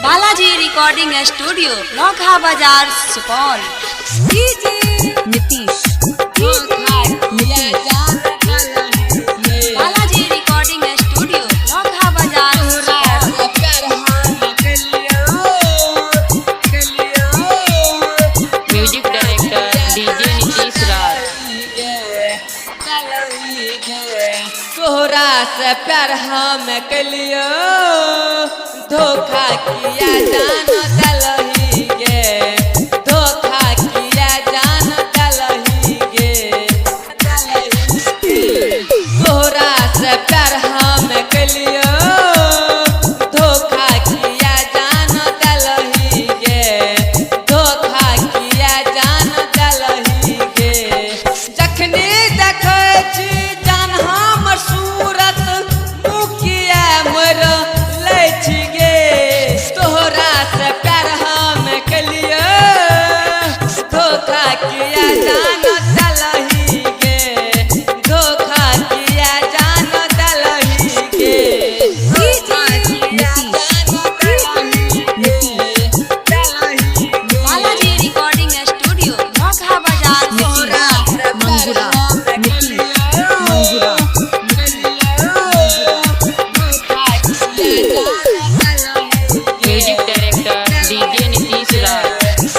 Balaji recording studio नौखा बाजार Supaul. Nitish Balaji recording studio नौखा बाजार music director DJ Nitish राज। तोहरा से प्यार हम कलियो धोखा किया जान दलही गे, धोखा किया जान दलही गे। तोहरा से प्यार हम कलियो धोखा किया जान दलही गे, धोखा किया जान दलही गे। जखनी देखै छी जान हमर सूरत मुखिया मोर लै छी गे। तोहरा से प्यार हम कलियो धोखा किया जान दलही गे, धोखा किया जान दलही गे। बालाजी रिकॉर्डिंग स्टूडियो नौखा बाजार म्यूजिक डायरेक्टर डीजे नीतीश राज।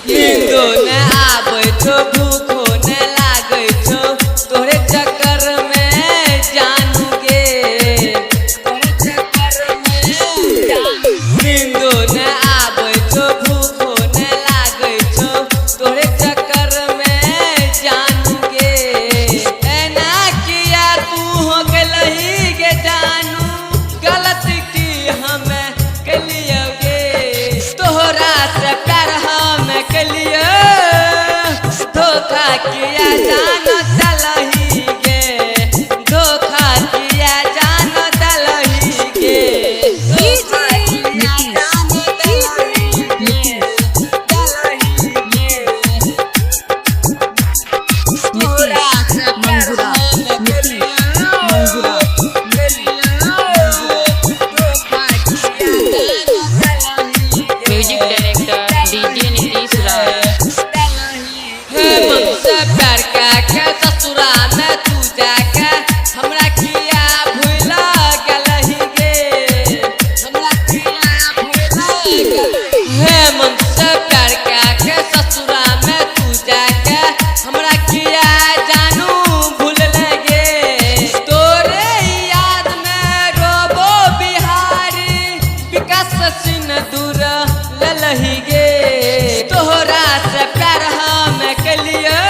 नींदो न आबै छो भूखो न लागै छो तोहरे चक्कर में जानू गे, तोहरे चक्कर में नींदो न आबै छो भूखो न लागै छो तोहरे चक्कर में जानू गे। एना किया तू हो गेलही गे जानू, गलत की हमें कलियो गे। तोहरा से प्यार हम कलियो धोखा किया जान दलही गे, धोखा किया जान दलही गे। तोहरा से प्यार हम कलियो धोखा किया जान दलही गे। म्यूजिक डायरेक्टर डीजे नीतीश राज। मन से प्यार के ससुरा में तू जाके हमरा किया भूला गेलही गे, हमरा किया भूला हे मन से प्यार के ससुरा में तू जाके हमरा किया जानू भूल गे। तोरे याद में रोबो बिहारी विकास सिन दूर ललही गे। तोहरा से प्यार हम कलियो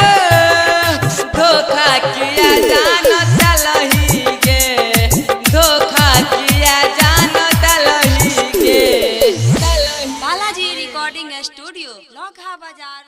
धोखा किया जान दलही गे, धोखा किया जान दलही गे। बालाजी रिकॉर्डिंग स्टूडियो नौखा बाजार।